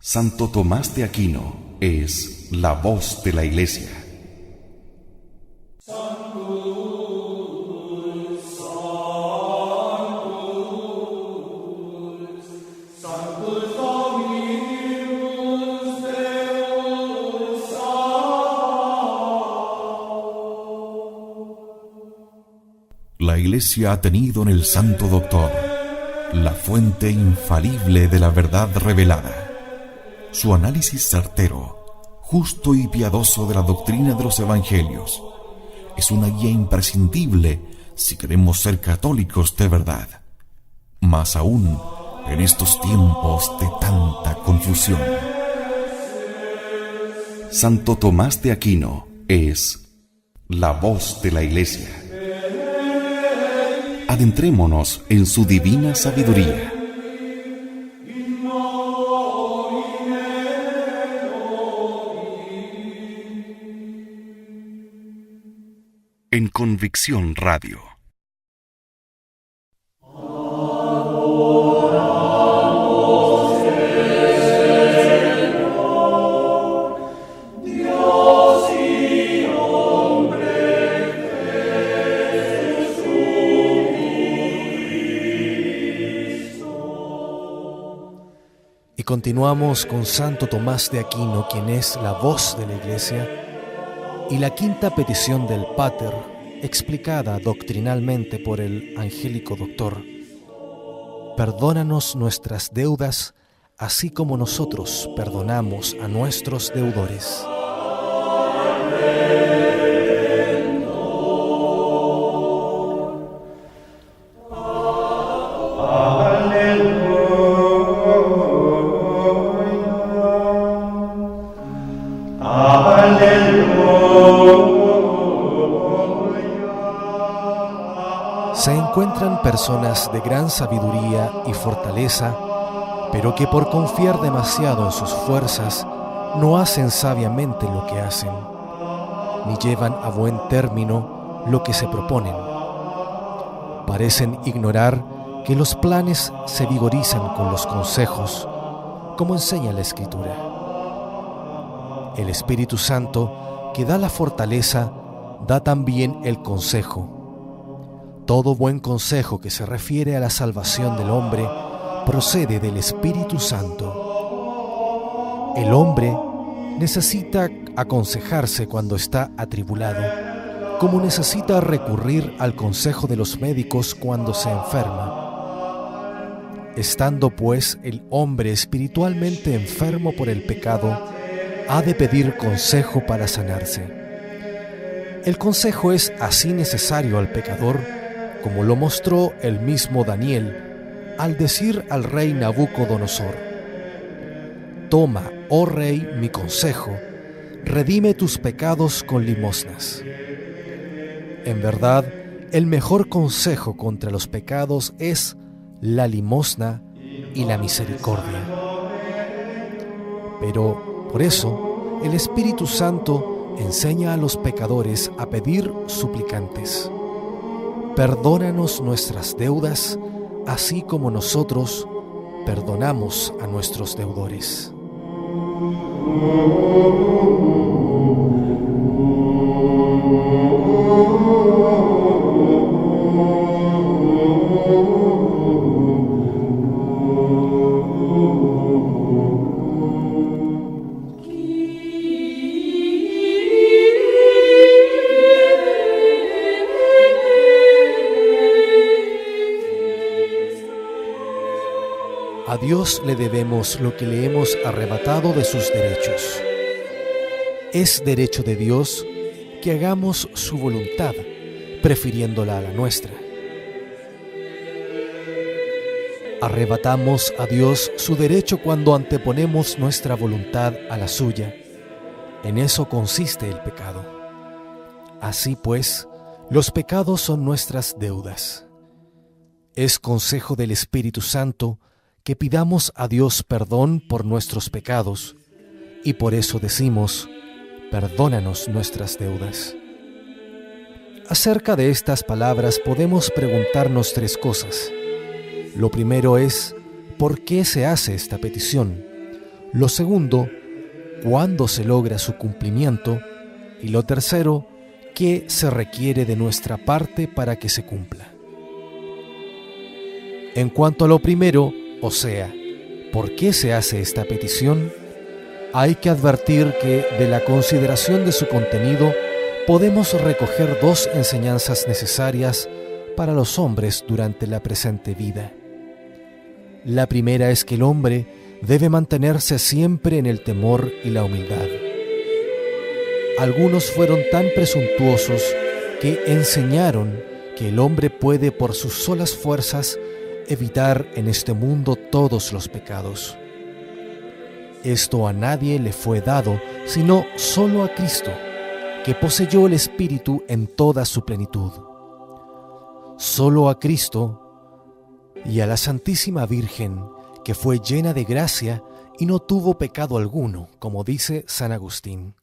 Santo Tomás de Aquino es la voz de la Iglesia. La Iglesia ha tenido en el Santo Doctor la fuente infalible de la verdad revelada. Su análisis certero, justo y piadoso de la doctrina de los Evangelios es una guía imprescindible si queremos ser católicos de verdad, más aún en estos tiempos de tanta confusión. Santo Tomás de Aquino es la voz de la Iglesia. Adentrémonos en su divina sabiduría. En Convicción Radio. Y continuamos con Santo Tomás de Aquino, quien es la voz de la Iglesia, y la quinta petición del Pater, explicada doctrinalmente por el angélico doctor. Perdónanos nuestras deudas, así como nosotros perdonamos a nuestros deudores. Se encuentran personas de gran sabiduría y fortaleza, pero que por confiar demasiado en sus fuerzas no hacen sabiamente lo que hacen, ni llevan a buen término lo que se proponen. Parecen ignorar que los planes se vigorizan con los consejos, como enseña la Escritura. El Espíritu Santo, que da la fortaleza, da también el consejo. Todo buen consejo que se refiere a la salvación del hombre procede del Espíritu Santo. El hombre necesita aconsejarse cuando está atribulado, como necesita recurrir al consejo de los médicos cuando se enferma. Estando pues el hombre espiritualmente enfermo por el pecado, ha de pedir consejo para sanarse. El consejo es así necesario al pecador, como lo mostró el mismo Daniel al decir al rey Nabucodonosor: «Toma, oh rey, mi consejo, redime tus pecados con limosnas». En verdad, el mejor consejo contra los pecados es la limosna y la misericordia. Pero, por eso, el Espíritu Santo enseña a los pecadores a pedir suplicantes: «Perdónanos nuestras deudas, así como nosotros perdonamos a nuestros deudores». A Dios le debemos lo que le hemos arrebatado de sus derechos. Es derecho de Dios que hagamos su voluntad, prefiriéndola a la nuestra. Arrebatamos a Dios su derecho cuando anteponemos nuestra voluntad a la suya. En eso consiste el pecado. Así pues, los pecados son nuestras deudas. Es consejo del Espíritu Santo que pidamos a Dios perdón por nuestros pecados, y por eso decimos: perdónanos nuestras deudas. Acerca de estas palabras podemos preguntarnos tres cosas. Lo primero es: ¿por qué se hace esta petición? Lo segundo, ¿cuándo se logra su cumplimiento? Y lo tercero, ¿qué se requiere de nuestra parte para que se cumpla? En cuanto a lo primero, o sea, ¿por qué se hace esta petición? Hay que advertir que de la consideración de su contenido podemos recoger dos enseñanzas necesarias para los hombres durante la presente vida. La primera es que el hombre debe mantenerse siempre en el temor y la humildad. Algunos fueron tan presuntuosos que enseñaron que el hombre puede por sus solas fuerzas evitar en este mundo todos los pecados. Esto a nadie le fue dado, sino solo a Cristo, que poseyó el Espíritu en toda su plenitud. Solo a Cristo y a la Santísima Virgen, que fue llena de gracia y no tuvo pecado alguno, como dice San Agustín.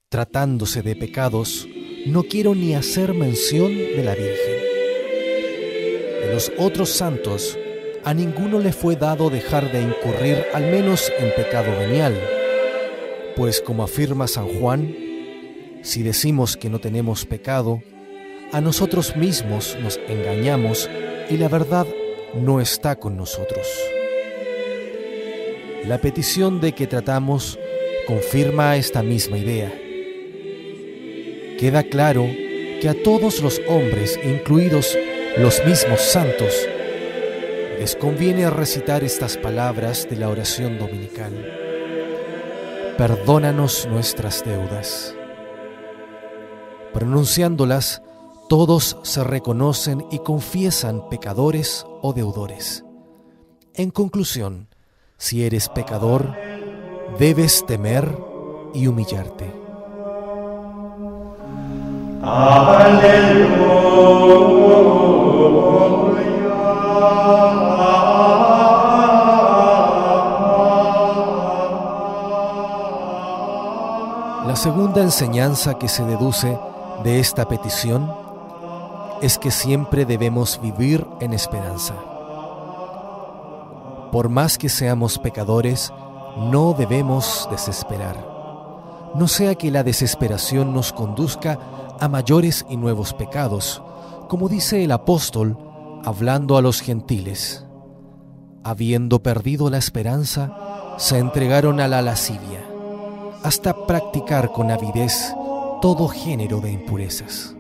Tratándose de pecados, no quiero ni hacer mención de la Virgen. De los otros santos, a ninguno le fue dado dejar de incurrir al menos en pecado venial, pues como afirma San Juan, si decimos que no tenemos pecado, a nosotros mismos nos engañamos y la verdad no está con nosotros. La petición de que tratamos confirma esta misma idea. Queda claro que a todos los hombres, incluidos los mismos santos, les conviene recitar estas palabras de la oración dominical. Perdónanos nuestras deudas. Pronunciándolas, todos se reconocen y confiesan pecadores o deudores. En conclusión, si eres pecador, debes temer y humillarte. La segunda enseñanza que se deduce de esta petición es que siempre debemos vivir en esperanza. Por más que seamos pecadores, no debemos desesperar. No sea que la desesperación nos conduzca a mayores y nuevos pecados, como dice el apóstol hablando a los gentiles. Habiendo perdido la esperanza, se entregaron a la lascivia, hasta practicar con avidez todo género de impurezas.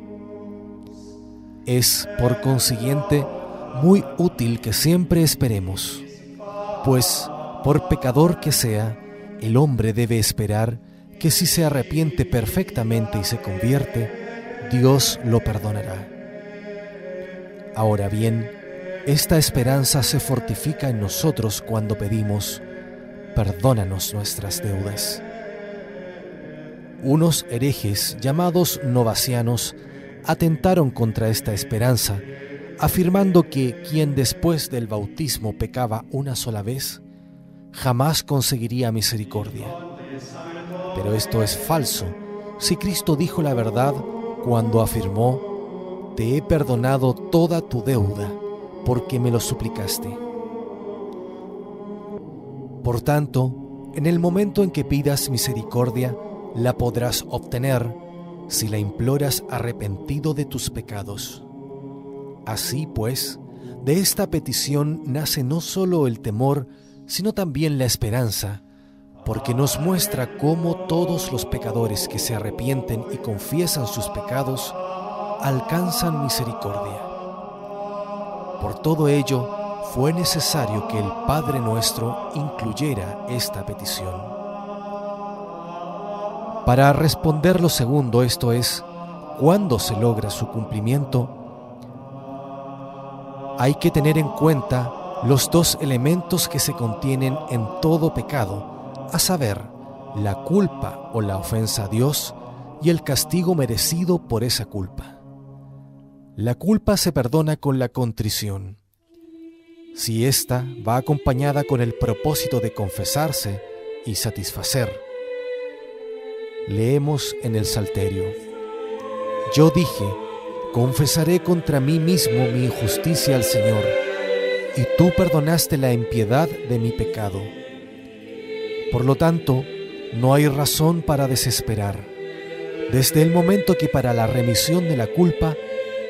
Es, por consiguiente, muy útil que siempre esperemos, pues, por pecador que sea, el hombre debe esperar que si se arrepiente perfectamente y se convierte, Dios lo perdonará. Ahora bien, esta esperanza se fortifica en nosotros cuando pedimos, perdónanos nuestras deudas. Unos herejes llamados novacianos atentaron contra esta esperanza, afirmando que quien después del bautismo pecaba una sola vez, jamás conseguiría misericordia. Pero esto es falso, si Cristo dijo la verdad cuando afirmó, te he perdonado toda tu deuda, porque me lo suplicaste. Por tanto, en el momento en que pidas misericordia, la podrás obtener si la imploras arrepentido de tus pecados. Así pues, de esta petición nace no solo el temor, sino también la esperanza, porque nos muestra cómo todos los pecadores que se arrepienten y confiesan sus pecados alcanzan misericordia. Por todo ello, fue necesario que el Padre Nuestro incluyera esta petición. Para responder lo segundo, esto es, ¿cuándo se logra su cumplimiento? Hay que tener en cuenta los dos elementos que se contienen en todo pecado, a saber, la culpa o la ofensa a Dios y el castigo merecido por esa culpa. La culpa se perdona con la contrición. Si ésta va acompañada con el propósito de confesarse y satisfacer. Leemos en el Salterio: yo dije, confesaré contra mí mismo mi injusticia al Señor, y tú perdonaste la impiedad de mi pecado. Por lo tanto, no hay razón para desesperar, desde el momento que para la remisión de la culpa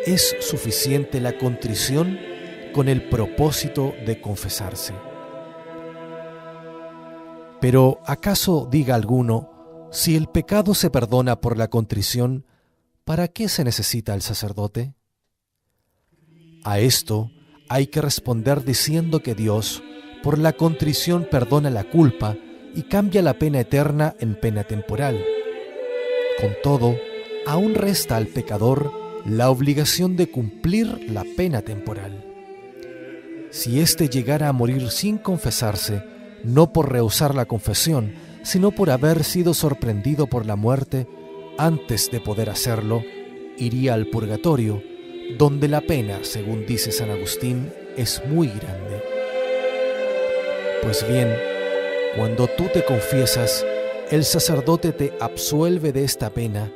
es suficiente la contrición con el propósito de confesarse. Pero, ¿acaso diga alguno, si el pecado se perdona por la contrición, ¿para qué se necesita el sacerdote? A esto hay que responder diciendo que Dios, por la contrición, perdona la culpa y cambia la pena eterna en pena temporal. Con todo, aún resta al pecador la obligación de cumplir la pena temporal. Si éste llegara a morir sin confesarse, no por rehusar la confesión, sino por haber sido sorprendido por la muerte, antes de poder hacerlo, iría al purgatorio, donde la pena, según dice San Agustín, es muy grande. Pues bien, cuando tú te confiesas, el sacerdote te absuelve de esta pena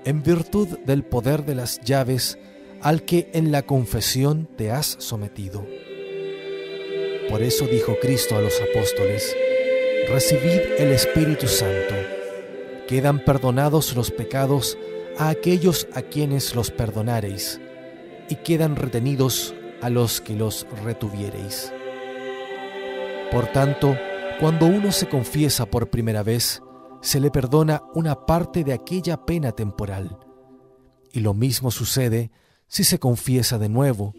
en virtud del poder de las llaves al que en la confesión te has sometido. Por eso dijo Cristo a los apóstoles: recibid el Espíritu Santo. Quedan perdonados los pecados a aquellos a quienes los perdonareis, y quedan retenidos a los que los retuviereis. Por tanto, cuando uno se confiesa por primera vez, se le perdona una parte de aquella pena temporal. Y lo mismo sucede si se confiesa de nuevo,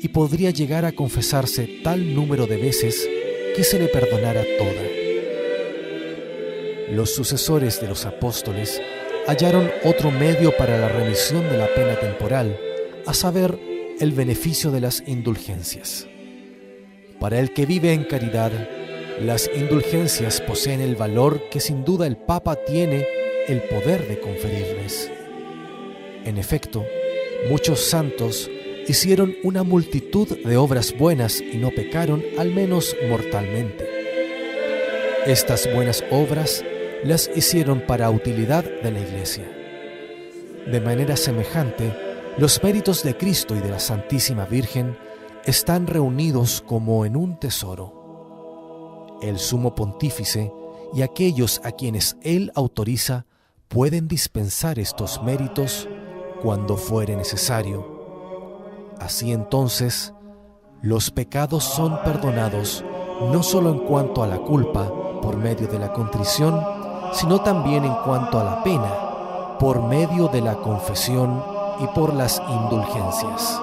y podría llegar a confesarse tal número de veces que se le perdonara toda. Los sucesores de los apóstoles hallaron otro medio para la remisión de la pena temporal, a saber, el beneficio de las indulgencias. Para el que vive en caridad, las indulgencias poseen el valor que sin duda el Papa tiene el poder de conferirles. En efecto, muchos santos hicieron una multitud de obras buenas y no pecaron, al menos mortalmente. Estas buenas obras las hicieron para utilidad de la Iglesia. De manera semejante, los méritos de Cristo y de la Santísima Virgen están reunidos como en un tesoro. El Sumo Pontífice y aquellos a quienes él autoriza pueden dispensar estos méritos cuando fuere necesario. Así entonces, los pecados son perdonados no solo en cuanto a la culpa por medio de la contrición, sino también en cuanto a la pena por medio de la confesión y por las indulgencias.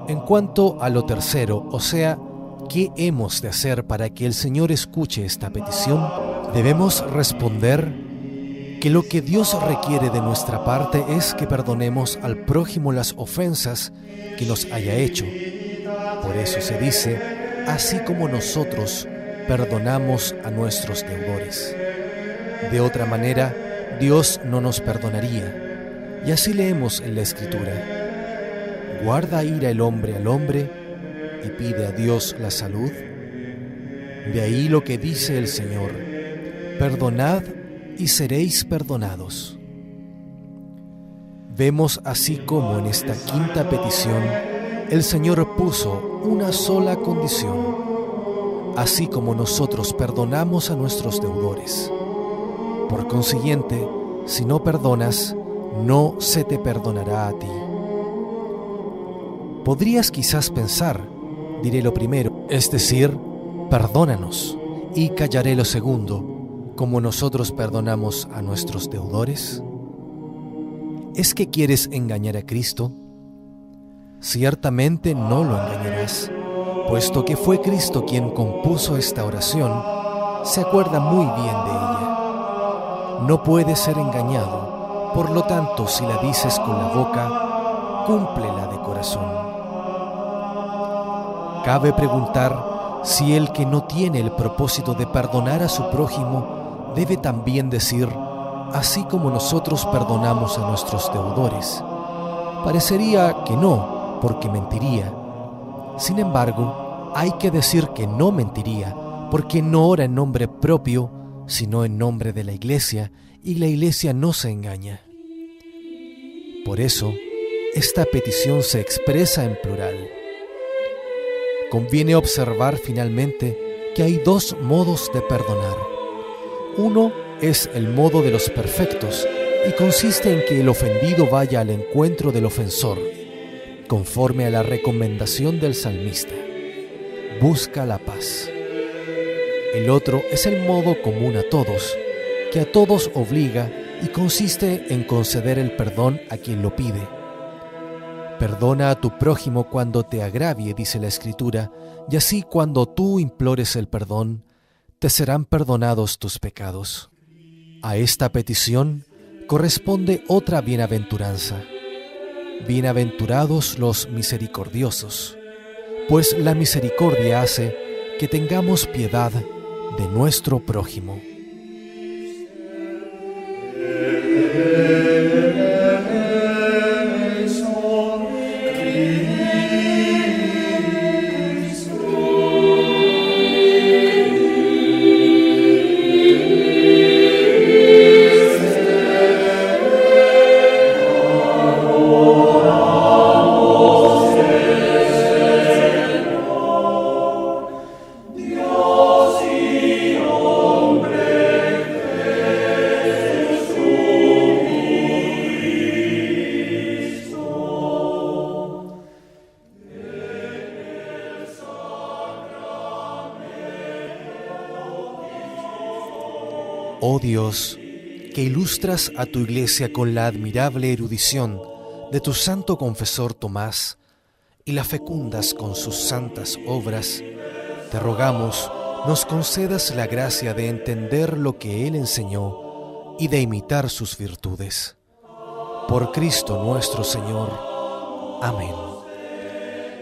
En cuanto a lo tercero, o sea, ¿qué hemos de hacer para que el Señor escuche esta petición? Debemos responder que lo que Dios requiere de nuestra parte es que perdonemos al prójimo las ofensas que nos haya hecho. Por eso se dice, así como nosotros perdonamos a nuestros deudores. De otra manera, Dios no nos perdonaría. Y así leemos en la Escritura: ¿guarda ira el hombre al hombre y pide a Dios la salud? De ahí lo que dice el Señor: perdonad y seréis perdonados. Vemos así como en esta quinta petición el Señor puso una sola condición: así como nosotros perdonamos a nuestros deudores. Por consiguiente, si no perdonas, no se te perdonará a ti. Podrías quizás pensar, diré lo primero, es decir, perdónanos, y callaré lo segundo, como nosotros perdonamos a nuestros deudores. ¿Es que quieres engañar a Cristo? Ciertamente no lo engañarás, puesto que fue Cristo quien compuso esta oración, se acuerda muy bien de ella. No puede ser engañado, por lo tanto, si la dices con la boca, cúmplela de corazón. Cabe preguntar si el que no tiene el propósito de perdonar a su prójimo debe también decir, así como nosotros perdonamos a nuestros deudores. Parecería que no, porque mentiría. Sin embargo, hay que decir que no mentiría, porque no ora en nombre propio, sino en nombre de la Iglesia, y la Iglesia no se engaña. Por eso, esta petición se expresa en plural. Conviene observar finalmente que hay dos modos de perdonar. Uno es el modo de los perfectos y consiste en que el ofendido vaya al encuentro del ofensor, conforme a la recomendación del salmista. Busca la paz. El otro es el modo común a todos, que a todos obliga y consiste en conceder el perdón a quien lo pide. Perdona a tu prójimo cuando te agravie, dice la Escritura, y así cuando tú implores el perdón, te serán perdonados tus pecados. A esta petición corresponde otra bienaventuranza. Bienaventurados los misericordiosos, pues la misericordia hace que tengamos piedad de nuestro prójimo. Oh Dios, que ilustras a tu Iglesia con la admirable erudición de tu santo confesor Tomás y la fecundas con sus santas obras, te rogamos nos concedas la gracia de entender lo que él enseñó y de imitar sus virtudes. Por Cristo nuestro Señor. Amén.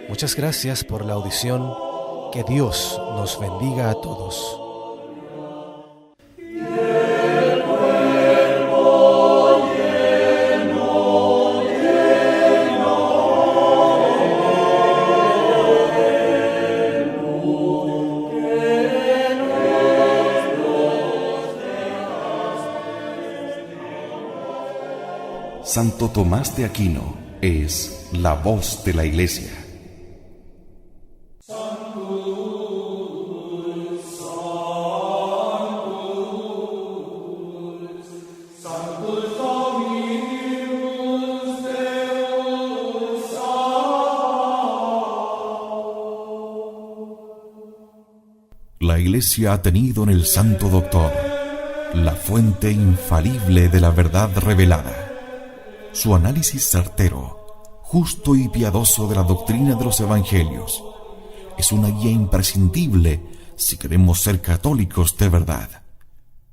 Muchas gracias por la audición. Que Dios nos bendiga a todos. Santo Tomás de Aquino es la voz de la Iglesia. La Iglesia ha tenido en el Santo Doctor la fuente infalible de la verdad revelada. Su análisis certero, justo y piadoso de la doctrina de los Evangelios es una guía imprescindible si queremos ser católicos de verdad,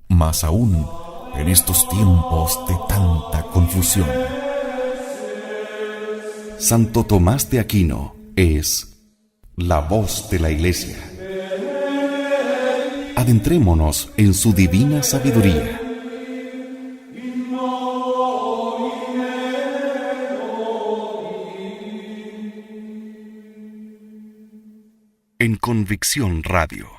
más aún en estos tiempos de tanta confusión. Santo Tomás de Aquino es la voz de la Iglesia. Adentrémonos en su divina sabiduría. En Convicción Radio.